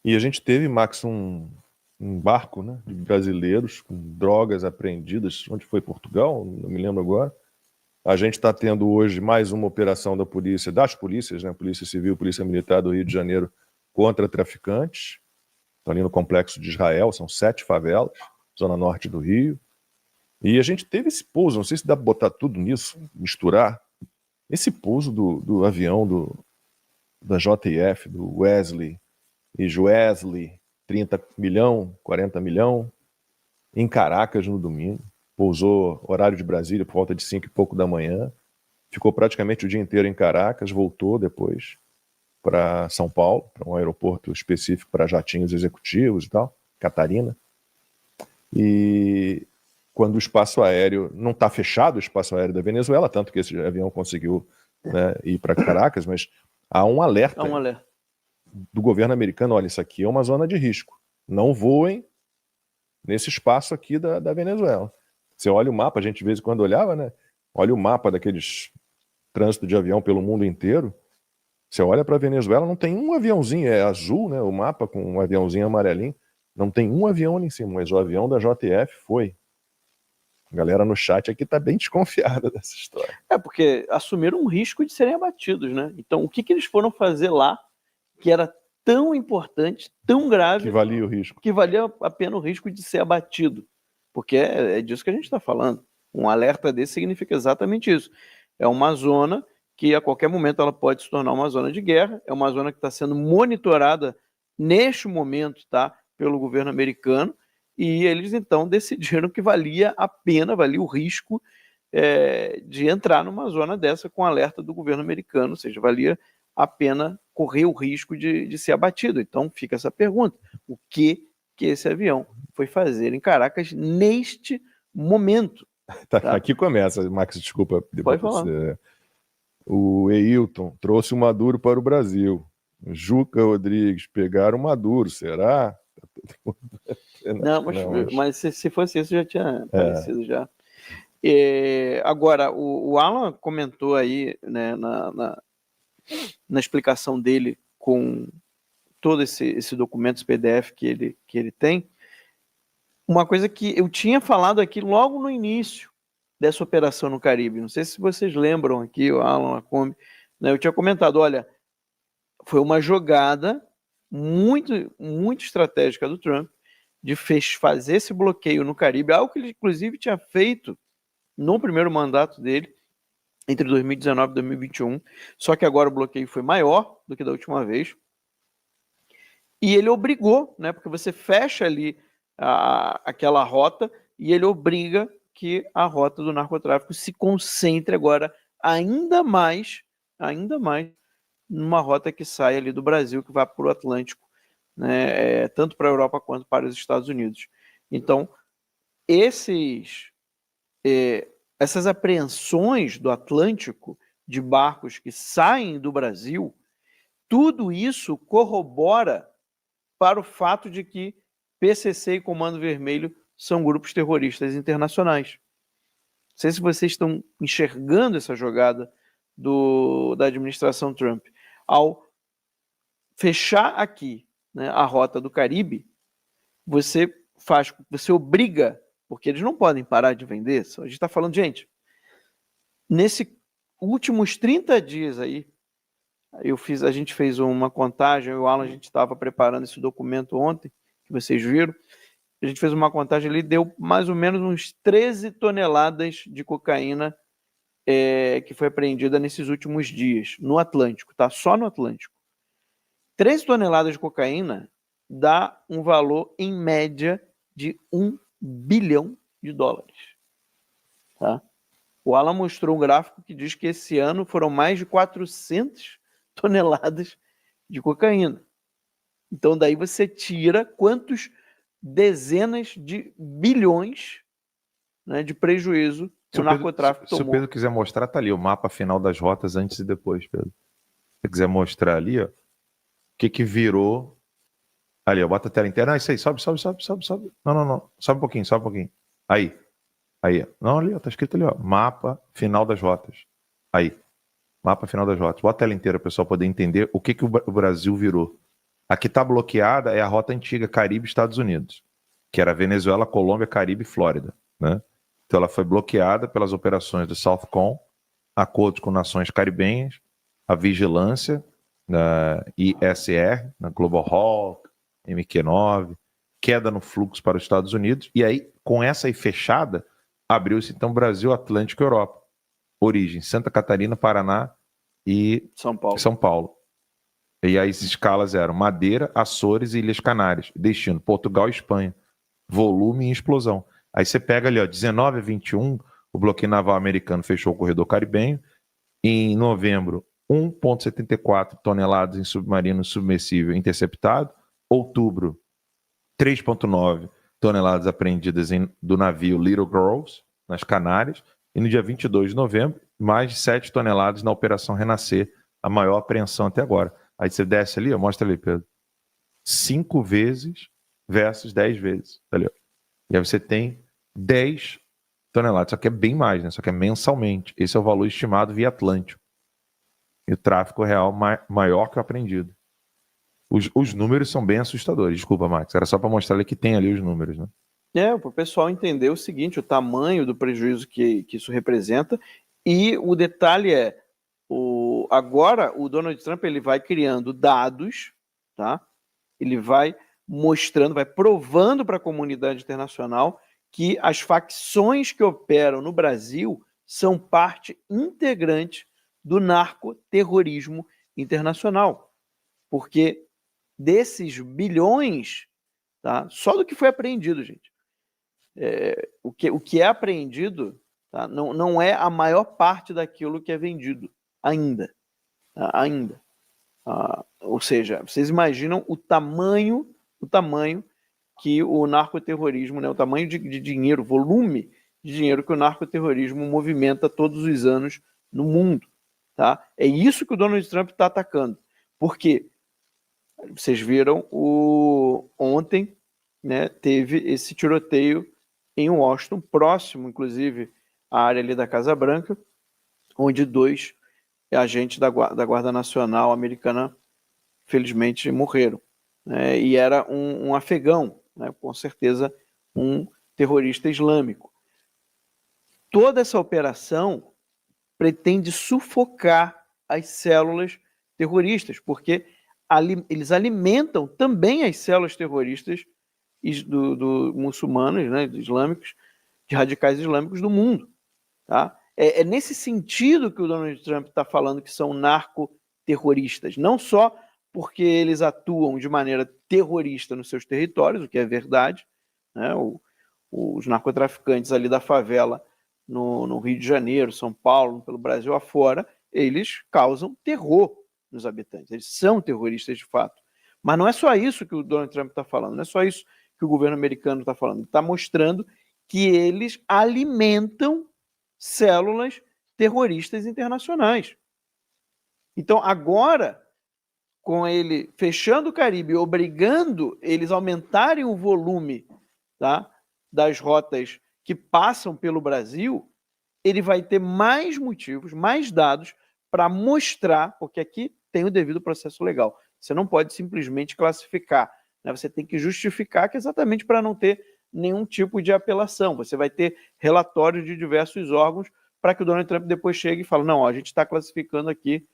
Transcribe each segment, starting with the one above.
E a gente teve, Max, um barco, né, de brasileiros com drogas apreendidas. Onde foi? Portugal? Não me lembro agora. A gente está tendo hoje mais uma operação da polícia, das polícias, né, Polícia Civil, Polícia Militar do Rio de Janeiro, contra traficantes. Estão ali no Complexo de Israel, são 7 favelas, zona norte do Rio. E a gente teve esse pouso, não sei se dá para botar tudo nisso, misturar. Esse pouso do avião da JF, do Wesley e Joesley, 30 milhão, 40 milhão, em Caracas no domingo. Pousou horário de Brasília por volta de 5 e pouco da manhã. Ficou praticamente o dia inteiro em Caracas, voltou depois para São Paulo, para um aeroporto específico para jatinhos executivos e tal, Catarina. E quando o espaço aéreo não está fechado, o espaço aéreo da Venezuela, tanto que esse avião conseguiu, né, ir para Caracas, mas há um alerta do governo americano: olha, isso aqui é uma zona de risco, não voem nesse espaço aqui da Venezuela. Você olha o mapa, a gente de vez em quando olhava, né? Olha o mapa daqueles trânsito de avião pelo mundo inteiro. Você olha para a Venezuela, não tem um aviãozinho, é azul, né? O mapa com um aviãozinho amarelinho, não tem um avião ali em cima, mas o avião da JF foi. A galera no chat aqui tá bem desconfiada dessa história. Porque assumiram um risco de serem abatidos, né? Então, o que eles foram fazer lá que era tão importante, tão grave, que valia o risco, que valia a pena o risco de ser abatido? Porque é disso que a gente está falando. Um alerta desse significa exatamente isso. É uma zona que a qualquer momento ela pode se tornar uma zona de guerra, é uma zona que está sendo monitorada neste momento, tá, pelo governo americano, e eles então decidiram que valia a pena, valia o risco de entrar numa zona dessa com alerta do governo americano, ou seja, valia a pena correr o risco de ser abatido. Então fica essa pergunta: o que esse avião foi fazer em Caracas neste momento? Tá? Aqui começa, Max, desculpa. Pode falar. O Eilton trouxe o Maduro para o Brasil. Juca Rodrigues, pegaram o Maduro, será? Não, mas se fosse isso, já tinha aparecido já. Agora, o Alan comentou aí, né, na explicação dele com todo esse documento, esse PDF que ele tem, uma coisa que eu tinha falado aqui logo no início dessa operação no Caribe. Não sei se vocês lembram aqui, o Alan Lacombe, né, eu tinha comentado, olha, foi uma jogada muito, muito estratégica do Trump de fazer esse bloqueio no Caribe, algo que ele inclusive tinha feito no primeiro mandato dele, entre 2019 e 2021, só que agora o bloqueio foi maior do que da última vez. E ele obrigou, né, porque você fecha ali aquela rota e ele obriga que a rota do narcotráfico se concentre agora ainda mais numa rota que sai ali do Brasil, que vai para o Atlântico, né, tanto para a Europa quanto para os Estados Unidos. Então, essas apreensões do Atlântico de barcos que saem do Brasil, tudo isso corrobora para o fato de que PCC e Comando Vermelho são grupos terroristas internacionais. Não sei se vocês estão enxergando essa jogada da administração Trump. Ao fechar aqui, né, a rota do Caribe, você obriga, porque eles não podem parar de vender. A gente está falando, gente, nesses últimos 30 dias aí, a gente fez uma contagem, o Alan, a gente estava preparando esse documento ontem, que vocês viram, a gente fez uma contagem ali, deu mais ou menos uns 13 toneladas de cocaína que foi apreendida nesses últimos dias, no Atlântico, tá? Só no Atlântico. 13 toneladas de cocaína dá um valor, em média, de $1 bilhão. Tá? O Alan mostrou um gráfico que diz que esse ano foram mais de 400 toneladas de cocaína. Então, daí você tira quantos dezenas de bilhões, né, de prejuízo que o narcotráfico tomou. Se o Pedro quiser mostrar, tá ali o mapa final das rotas antes e depois, Pedro. Se você quiser mostrar ali, ó, o que virou. Ali, ó, bota a tela inteira. Ah, isso aí, sobe. Não. Sobe um pouquinho. Aí. Não, ali, ó, tá escrito ali, ó. Mapa final das rotas. Aí. Mapa final das rotas. Bota a tela inteira para o pessoal poder entender o que o Brasil virou. A que está bloqueada é a rota antiga Caribe Estados Unidos, que era Venezuela, Colômbia, Caribe e Flórida, né? Então ela foi bloqueada pelas operações do Southcom, acordos com nações caribenhas, a vigilância na ISR, na Global Hawk, MQ-9, queda no fluxo para os Estados Unidos, e aí, com essa aí fechada, abriu-se então Brasil, Atlântico e Europa. Origem, Santa Catarina, Paraná e São Paulo. E aí as escalas eram Madeira, Açores e Ilhas Canárias. Destino, Portugal e Espanha. Volume e explosão. Aí você pega ali, ó, 19 a 21, o bloqueio naval americano fechou o corredor caribenho. Em novembro, 1,74 toneladas em submarino submersível interceptado. Outubro, 3,9 toneladas apreendidas do navio Little Girls, nas Canárias. E no dia 22 de novembro, mais de 7 toneladas na Operação Renascer, a maior apreensão até agora. Aí você desce ali, ó, mostra ali, Pedro. 5 vezes versus 10 vezes. Ali, ó. E aí você tem 10 toneladas. Só que é bem mais, né? Só que é mensalmente. Esse é o valor estimado via Atlântico. E o tráfico real maior que o apreendido. Os números são bem assustadores. Desculpa, Max. Era só para mostrar ali que tem ali os números, né? Para o pessoal entender o seguinte, o tamanho do prejuízo que isso representa. E o detalhe é, agora o Donald Trump ele vai criando dados, tá? Ele vai mostrando, vai provando para a comunidade internacional que as facções que operam no Brasil são parte integrante do narcoterrorismo internacional. Porque desses bilhões, tá? Só do que foi apreendido, gente. O que é apreendido, tá? Não é a maior parte daquilo que é vendido ainda. Tá? Ainda. Ou seja, vocês imaginam o tamanho que o narcoterrorismo, né, o tamanho de dinheiro, volume de dinheiro que o narcoterrorismo movimenta todos os anos no mundo. Tá? É isso que o Donald Trump está atacando. Por quê? Vocês viram ontem, né, teve esse tiroteio em Washington, próximo, inclusive, à área ali da Casa Branca, onde 2 agentes da Guarda Nacional americana, felizmente, morreram. Né? E era um afegão, né? Com certeza um terrorista islâmico. Toda essa operação pretende sufocar as células terroristas, porque eles alimentam também as células terroristas do muçulmanos, né, islâmicos, de radicais islâmicos do mundo. Tá? É nesse sentido que o Donald Trump está falando que são narcoterroristas, não só porque eles atuam de maneira terrorista nos seus territórios, o que é verdade, né? Os narcotraficantes ali da favela no Rio de Janeiro, São Paulo, pelo Brasil afora, eles causam terror nos habitantes, eles são terroristas de fato. Mas não é só isso que o Donald Trump está falando, não é só isso que o governo americano está falando, ele está mostrando que eles alimentam células terroristas internacionais. Então, agora, com ele fechando o Caribe, obrigando eles a aumentarem o volume, tá, das rotas que passam pelo Brasil, ele vai ter mais motivos, mais dados para mostrar, porque aqui tem o devido processo legal. Você não pode simplesmente classificar, né? Você tem que justificar, que é exatamente para não ter nenhum tipo de apelação. Você vai ter relatórios de diversos órgãos para que o Donald Trump depois chegue e fale, não, a gente está classificando aqui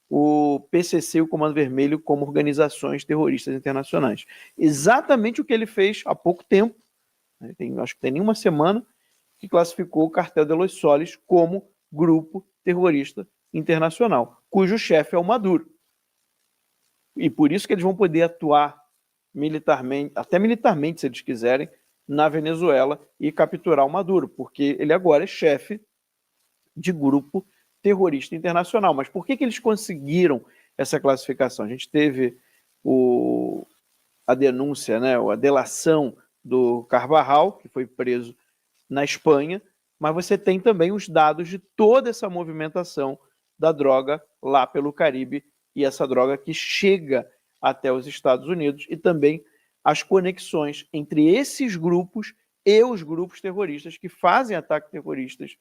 o PCC e o Comando Vermelho como organizações terroristas internacionais. Exatamente o que ele fez há pouco tempo, né? Acho que tem nenhuma semana, que classificou o Cartel de Los Soles como grupo terrorista internacional, cujo chefe é o Maduro. E por isso que eles vão poder atuar militarmente, até militarmente, se eles quiserem, na Venezuela e capturar o Maduro, porque ele agora é chefe de grupo terrorista internacional. Mas por que eles conseguiram essa classificação? A gente teve a denúncia, né, a delação do Carvajal, que foi preso na Espanha, mas você tem também os dados de toda essa movimentação da droga lá pelo Caribe e essa droga que chega até os Estados Unidos e também as conexões entre esses grupos e os grupos terroristas que fazem ataques terroristas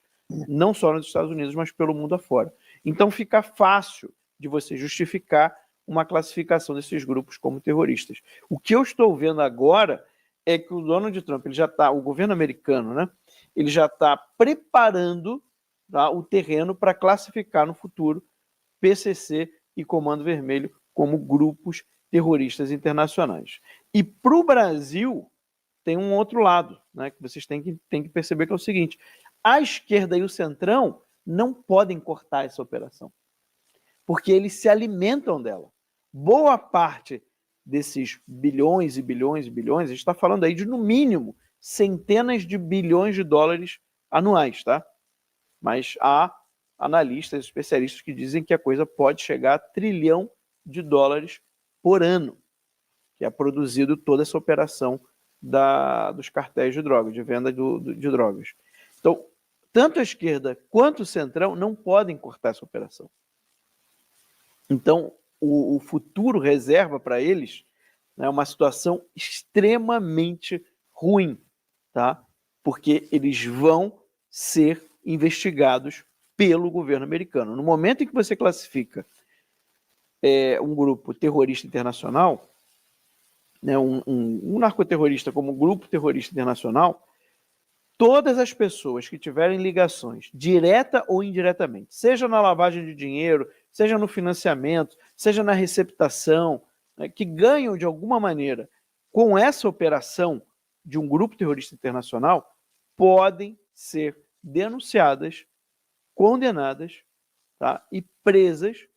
não só nos Estados Unidos, mas pelo mundo afora. Então fica fácil de você justificar uma classificação desses grupos como terroristas. O que eu estou vendo agora é que o Donald Trump, o governo americano, né, ele já está preparando, tá, o terreno para classificar no futuro PCC e Comando Vermelho como grupos terroristas internacionais. E para o Brasil tem um outro lado, né, que vocês têm que perceber, que é o seguinte: a esquerda e o centrão não podem cortar essa operação, porque eles se alimentam dela. Boa parte desses bilhões e bilhões e bilhões, a gente está falando aí de, no mínimo, centenas de bilhões de dólares anuais, tá? Mas há analistas, especialistas que dizem que a coisa pode chegar a $1 trilhão por ano, que é produzido toda essa operação dos cartéis de drogas, de venda de drogas. Então, tanto a esquerda quanto o centrão não podem cortar essa operação. Então, o futuro reserva para eles, né, uma situação extremamente ruim, tá? Porque eles vão ser investigados pelo governo americano. No momento em que você classifica um grupo terrorista internacional, né, um narcoterrorista como grupo terrorista internacional, todas as pessoas que tiverem ligações, direta ou indiretamente, seja na lavagem de dinheiro, seja no financiamento, seja na receptação, né, que ganham de alguma maneira com essa operação de um grupo terrorista internacional, podem ser denunciadas, condenadas, tá, e presas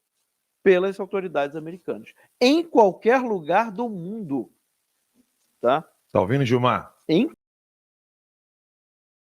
pelas autoridades americanas, em qualquer lugar do mundo. Tá? Tá ouvindo, Gilmar? Em